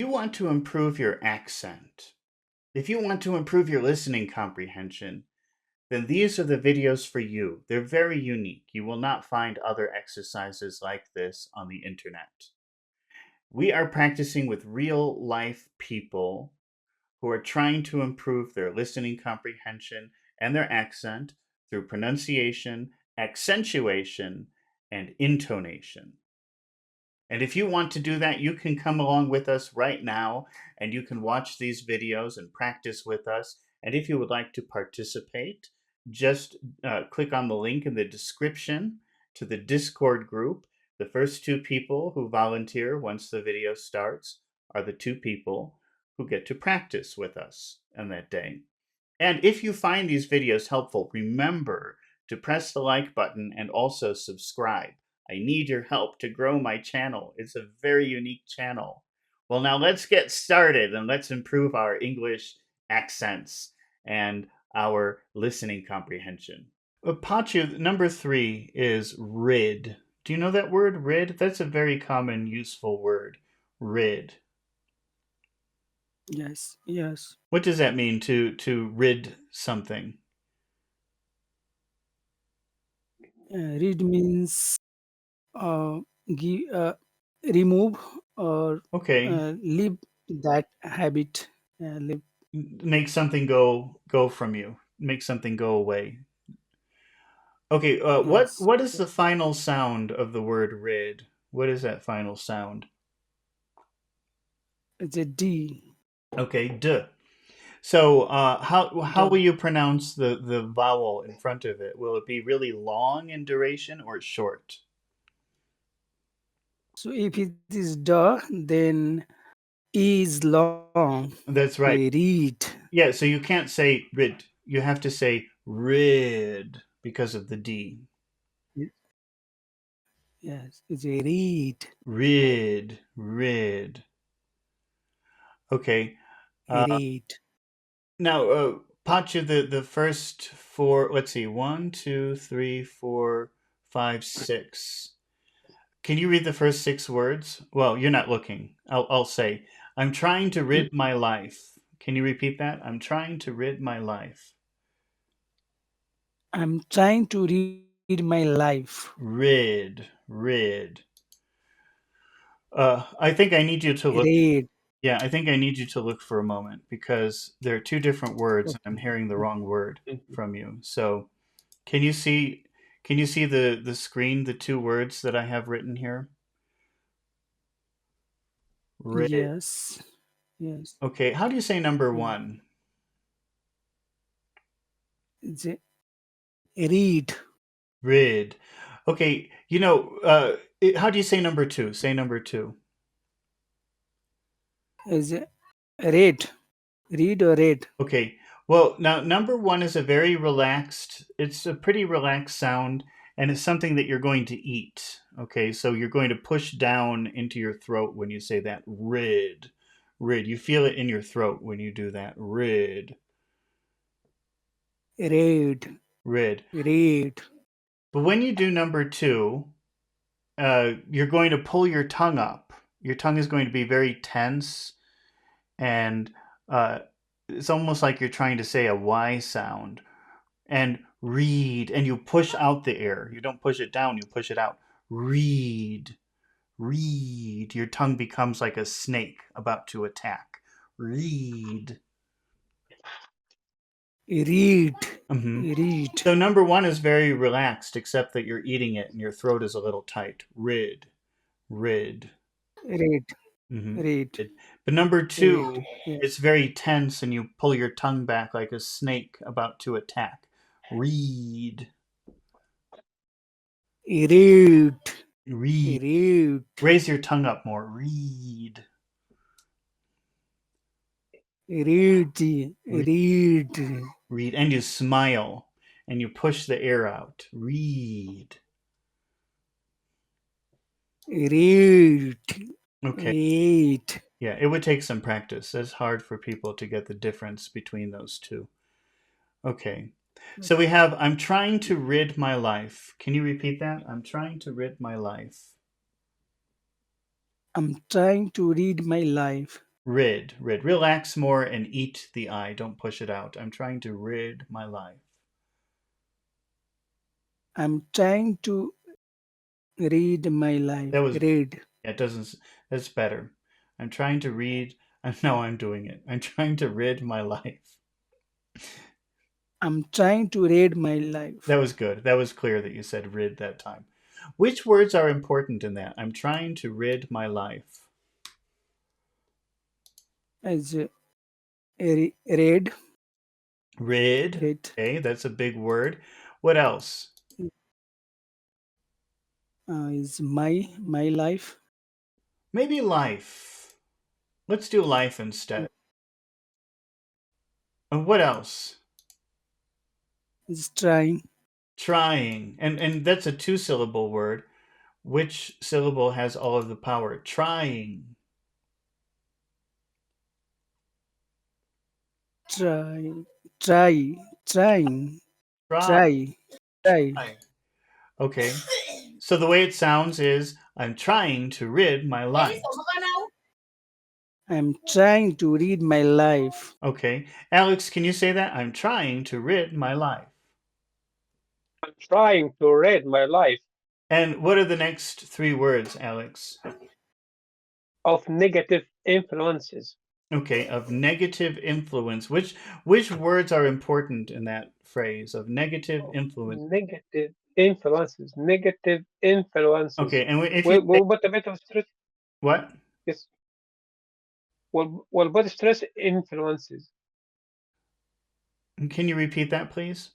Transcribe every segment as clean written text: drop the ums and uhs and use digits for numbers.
you want to improve your accent, if you want to improve your listening comprehension, then these are the videos for you. They're very unique. You will not find other exercises like this on the internet. We are practicing with real life people who are trying to improve their listening comprehension and their accent through pronunciation, accentuation, and intonation. And if you want to do that, you can come along with us right now and you can watch these videos and practice with us. And if you would like to participate, just click on the link in the description to the Discord group. The first two people who volunteer once the video starts are the two people who get to practice with us on that day. And if you find these videos helpful, remember to press the like button and also subscribe. I need your help to grow my channel. It's a very unique channel. Well, now let's get started and let's improve our English accents and our listening comprehension. Pachu, number 3 is rid. Do you know that word, rid? That's a very common, useful word. Rid. Yes, yes. What does that mean to rid something? Read means give, remove or Okay, leave that habit. Leave. make something go from you. Make something go away. Okay, what Yes, what is the yes. final sound of the word rid? What is that final sound? It's a D. Okay, d. So, how will The you pronounce the vowel in front of it? Will it be really long in duration or short? so if it is the, then E is long. That's right. Read. Yeah, so you can't say rid. You have to say rid because of the D. Yes, it's a read. Rid, rid. Okay. Read. Now, Pacha, the first four, let's see, one, two, three, four, five, six. Can you read the first 6 words? Well, you're not looking. I'll say, I'm trying to rid my life. Can you repeat that? I'm trying to rid my life. I'm trying to read my life. Rid, rid. I think I need you to look. Read. Yeah, I think I need you to look for a moment because there are two different words and I'm Okay. hearing the wrong word from you. So, can you see the screen, the 2 words that I have written here? Rid. Yes. Yes. Okay, how do you say number Yeah. 1? It's a read. Rid. Okay, how do you say number 2? Say number 2. Is a read. Read or read. Okay. Well, now number 1 is a very relaxed, it's a pretty relaxed sound and it's something that you're going to eat. Okay, so you're going to push down into your throat when you say that rid. Rid. You feel it in your throat when you do that. Rid. Read. Rid. Read. But when you do number 2, you're going to pull your tongue up. Your tongue is going to be very tense and uh, it's almost like you're trying to say a Y sound. And read, and you push out the air. You don't push it down, you push it out. Read, read. Your tongue becomes like a snake about to attack. Read. Read. hmm Read. So number 1 is very relaxed, except that you're eating it and your throat is a little tight. Rid, rid. Read. hmm Read. But number Read. 2, it's Yes. very tense and you pull your tongue back like a snake about to attack. Read, Read. read. Read. Raise your tongue up more. Read, Read. read, Read. read. And you smile and you push the air out. Read. Read. Okay. Read. Yeah, it would take some practice. It's hard for people to get the difference between those two. Okay. So we have, I'm trying to rid my life. Can you repeat that? I'm trying to rid my life. I'm trying to read my life. Rid. Relax more and eat the I. Don't push it out. I'm trying to rid my life. I'm trying to read my That life. was, Read. yeah, it doesn't, that's better. I'm trying to read, now I'm doing it. I'm trying to rid my life. I'm trying to read my That life. was good. That was clear that you said rid that time. Which words are important in that? I'm trying to rid my life. As read, Rid. read Okay, that's a big word. What else? is my life. Maybe life. Let's do life instead. And what else? Is trying, Trying. And that's a two-syllable word. Which syllable has all of the power? Trying. try, try, trying, Try. try, try. Try. Okay. So the way it sounds is I'm trying to rid my life. I'm trying to read my life. Okay. Alex, can you say that? I'm trying to rid my life. I'm trying to read my life And what are the next three words, Alex? of negative influences. Okay, of negative influence. Which words are important in that phrase of negative Of influence? negative influences. Negative influences. Okay, and if you say We'll put a bit of stress. what? Yes. We'll put stress influences. Can you repeat that, please?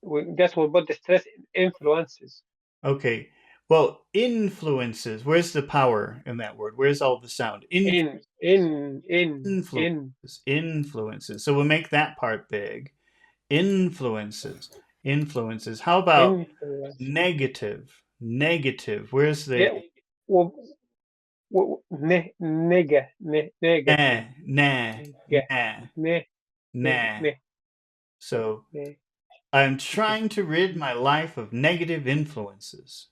We'll put the stress influences. Okay. Well, influences. Where's the power in that word? Where's all the sound? In Influences. So we'll make that part big. Influences. Influences. How about influence. negative? Negative. Where's the Yeah. Well, nah, negative. nah, Nega, nah, ne, ne, nah? ne, So ne. I'm Okay. trying to rid my life of negative influences.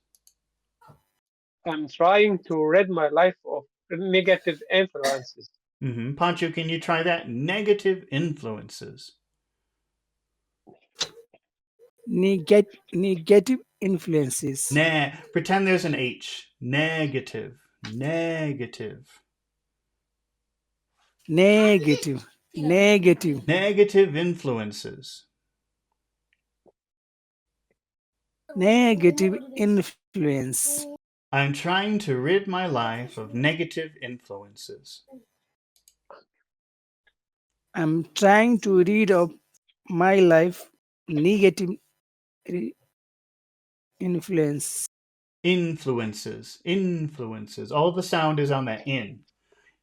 I'm trying to rid my life of negative influences. Pancho, can you try that? Negative influences. Negative influences. Nah, pretend there's an H. Negative. Negative. Negative. Negative. Negative influences. Negative influence. I'm trying to rid my life of negative influences. I'm trying to read of my life negative re- influence. Influences. Influences. All the sound is on that in.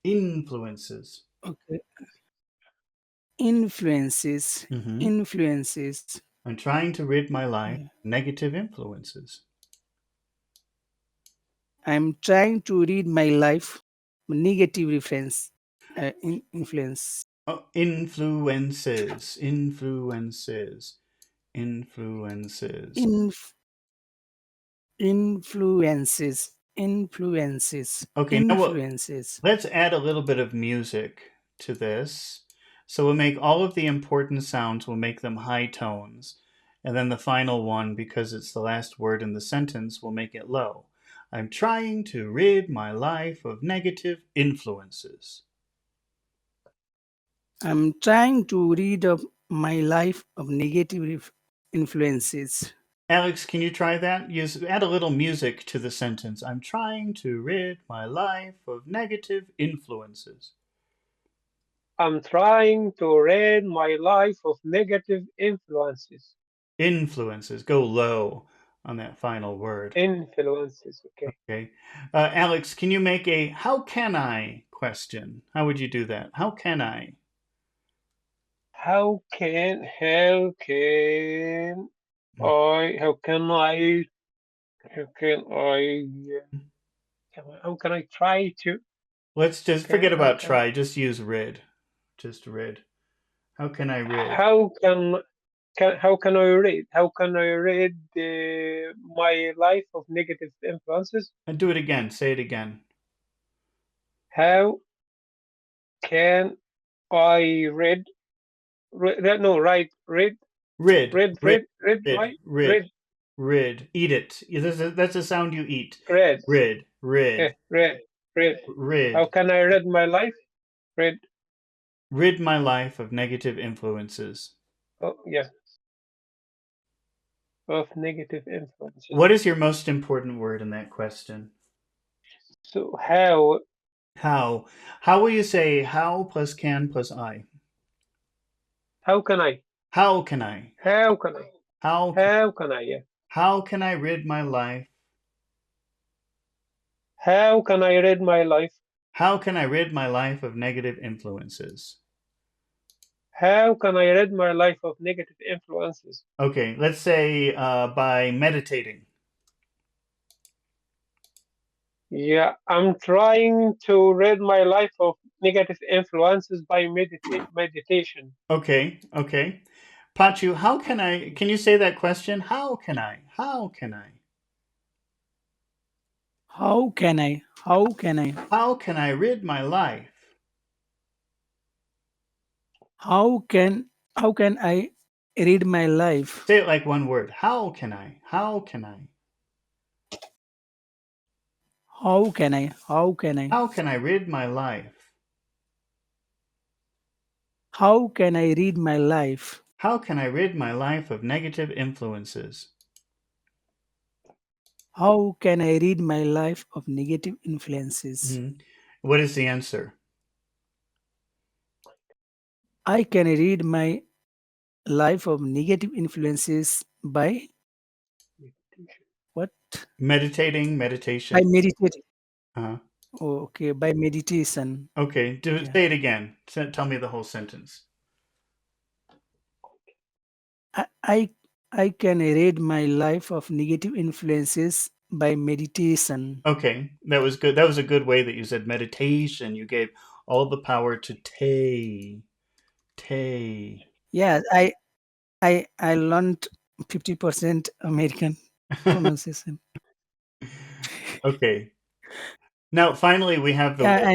Influences. Okay. Influences. hmm Influences. I'm trying to rid my life Yeah. of negative influences. I'm trying to read my life negative reference influence. Oh, influences. Influences. Influences. Inf- influences. Influences. Okay, now Influences. let's add a little bit of music to this. So we'll make all of the important sounds, we'll make them high tones. And then the final one, because it's the last word in the sentence, we'll make it low. I'm trying to rid my life of negative influences. I'm trying to read of my life of negative influences. Alex, can you try that? Use add a little music to the sentence. I'm trying to rid my life of negative influences. I'm trying to rid my life of negative influences. Influences. Go low on that final word. Influences. Okay. Okay. Alex, can you make a how can I question? How would you do that? How can I? How can how can I how can I how can I try to Let's just okay forget how about can I try. Just use rid. Just rid. How can I rid? how can I read my life of negative influences? And do it again. Say it again. How can I no, right, Rid, rid, rid, right, rid, rid. Eat it. That's a sound you eat. red, Rid, rid, red, red. How rid. can I rid my life? Rid, Rid my life of negative influences. oh, yeah, of negative influences. What is your most important word in that question? So how How? How will you say how plus can plus I? how can I? How can I? How can I? How can, How can I? Yeah. how can I rid my life? How can I rid my life? How can I rid my life of negative influences? How can I rid my life of negative influences? Okay, let's say by meditating. Yeah, I'm trying to rid my life of negative influences by meditation. Okay, okay. Pachu, how can I? Can you say that question? How can I? How can I? How can I? How can I? How can I rid my life? How can how can I read my life? Say it like one word. How can I? How can I? How can I? How can I? How can I rid my life? How can I read my life? How can I rid my life of negative influences? How can I read my life of negative influences? Mhm. What is the answer? I can read my life of negative influences by Meditation. what? Meditating, By meditation. meditating. Uh-huh. Oh, okay, by meditation. Okay, Yeah. say it again. Tell me the whole sentence. I, I I can read my life of negative influences by meditation. Okay, that was good. That was a good way that you said meditation. You gave all the power to Tay. Yeah, I learned 50% American pronunciation. Okay. Now, finally, we have the Yeah, role.